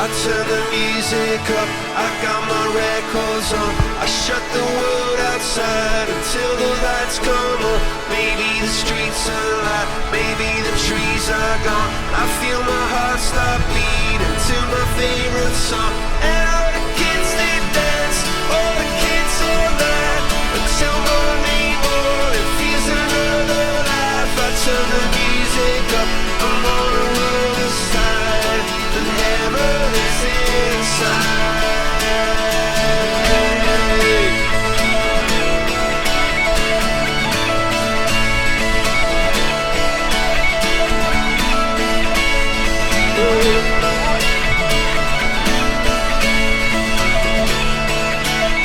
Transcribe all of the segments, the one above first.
I turn the music up, I got my records on. I shut the world outside until the lights come on. Maybe the streets are alive, maybe the trees are gone. I feel my heart start beating to my favorite song. And all the kids they dance, all the kids all night, until morning feels another life. I turn the music up, I'm on the other side, and heaven is inside.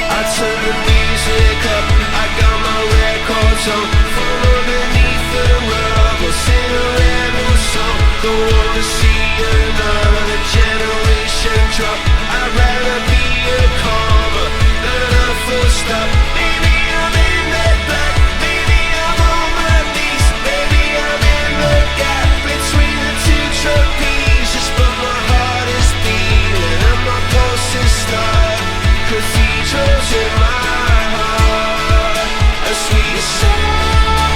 I turn the music up, I got my records on. From underneath the rug, I'll sing a rebel song. Don't wanna see another generation drop. I'd rather be a comma than a full stop. Maybe I'm in the black, maybe I'm on my knees, maybe I'm in the gap between the two trapezes. But my heart is beating and my pulse is starting. Cathedrals in my heart, a sweet song.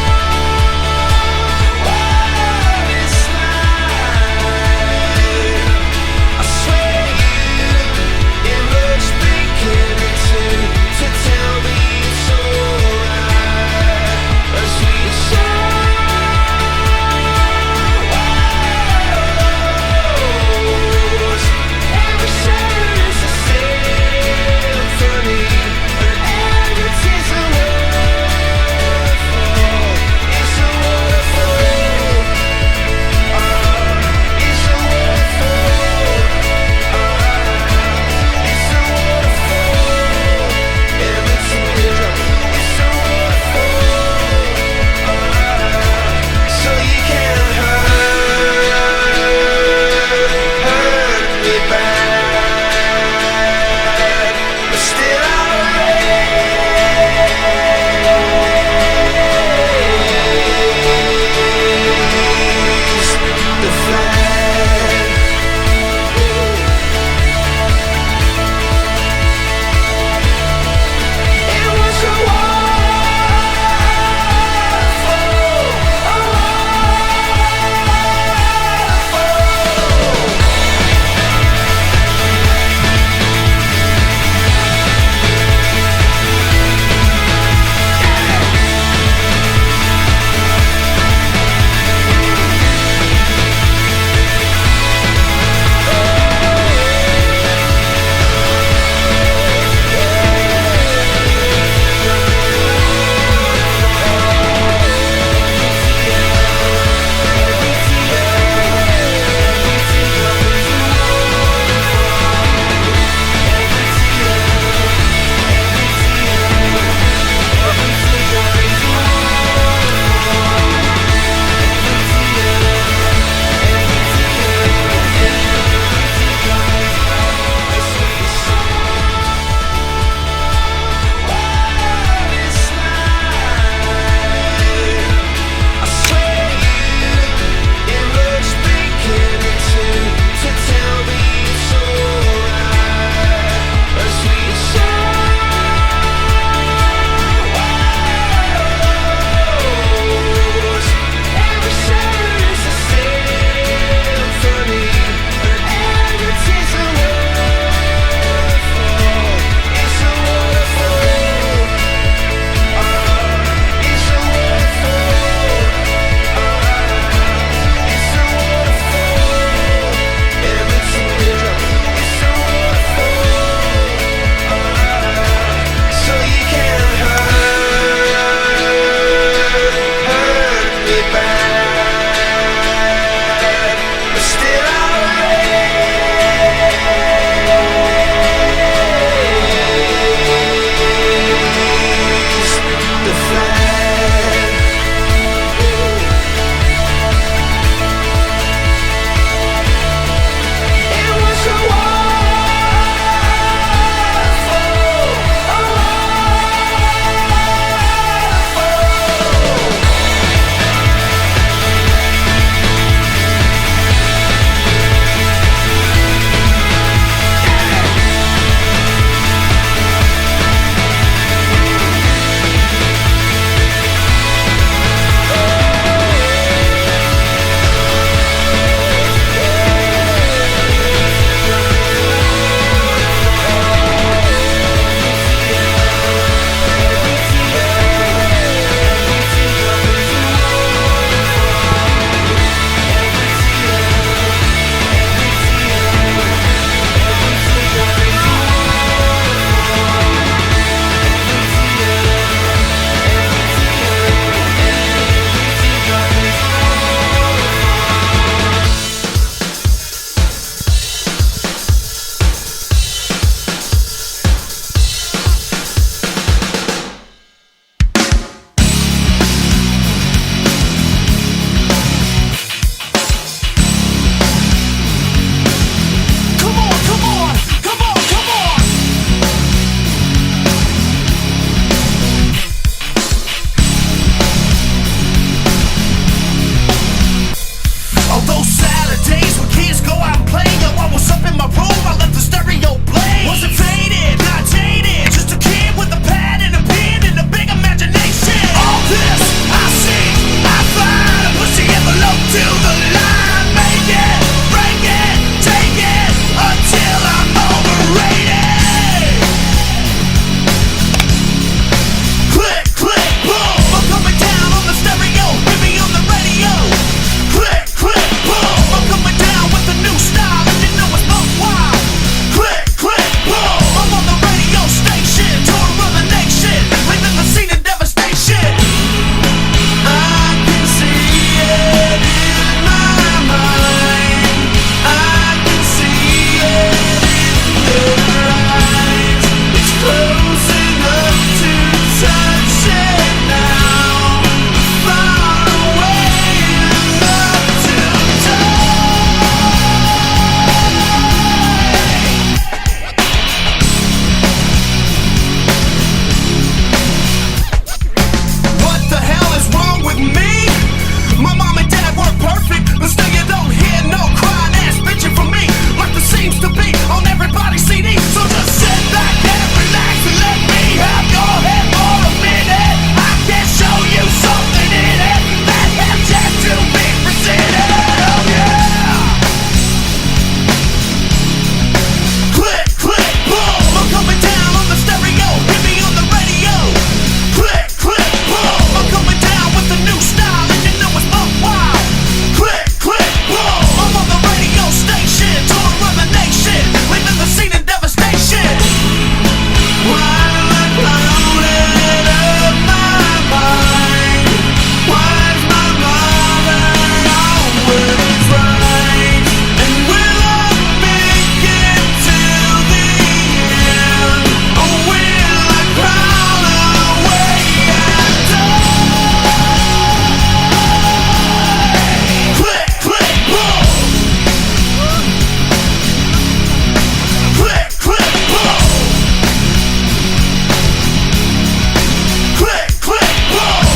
What is life? I swear you, it looks blinking to tell me play. Yo, I was up in my room, I let the stereo play. Wasn't faded, not jaded, just a kid with a pad and a pen and a big imagination. All this I see, I find, I push the envelope to the line. Make it, break it, take it, until I'm overrated. Click, click, boom, I'm coming down on the stereo, hit me on the radio. Click, click, boom, I'm coming down with a new style, and you know it's buck wild. Click, click, boom, I'm on the radio station, touring around the nation, leaving the scene in devastation. I can see it in my mind, I can see it in their eyes. It's close enough to touch it now, far away enough to die. What the hell is wrong with me? My mom and dad work perfect, but still you don't hear no crying ass bitching from me, like there seems to be on everybody's CD. So just sit back and relax and let me have your head for a minute. I can show you something in it that has yet to be presented. Oh yeah! Click, click, boom, I'm coming down on the stereo, hit me on the radio. Click, click, boom, I'm coming down with a new style, and you know it's buck wild. Click, click, boom, I'm on the radio station, touring around the nation, leaving the scene in devastation. Why do I cloud it up my mind? Why is my mother always right? And will I make it till the end? Or will I crawl away and die? Click, click, boom. Click, click, boom. Click, click, boom.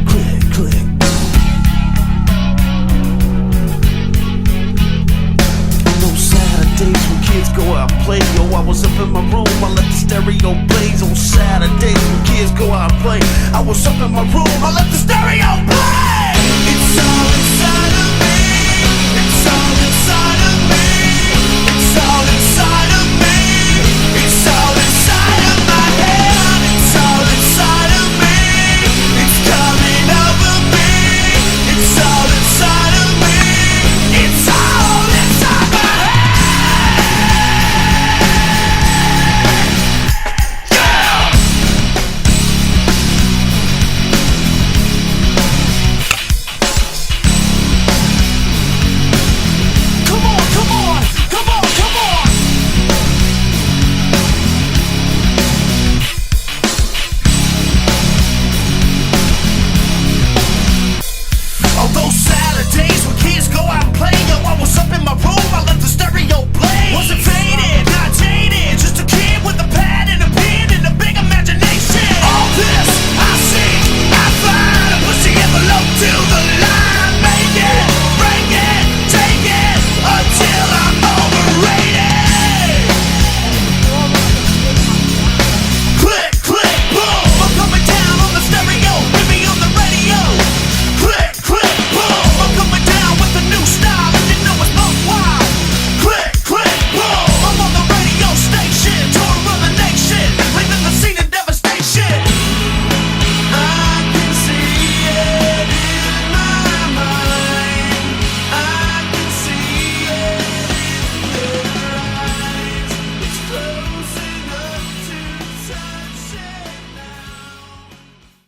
Click, click. Those Saturdays when kids go out and play, yo, I was up in my room, I let the stereo blaze. On Saturdays when kids go out and play, I was up in my room, I let the stereo play. It's all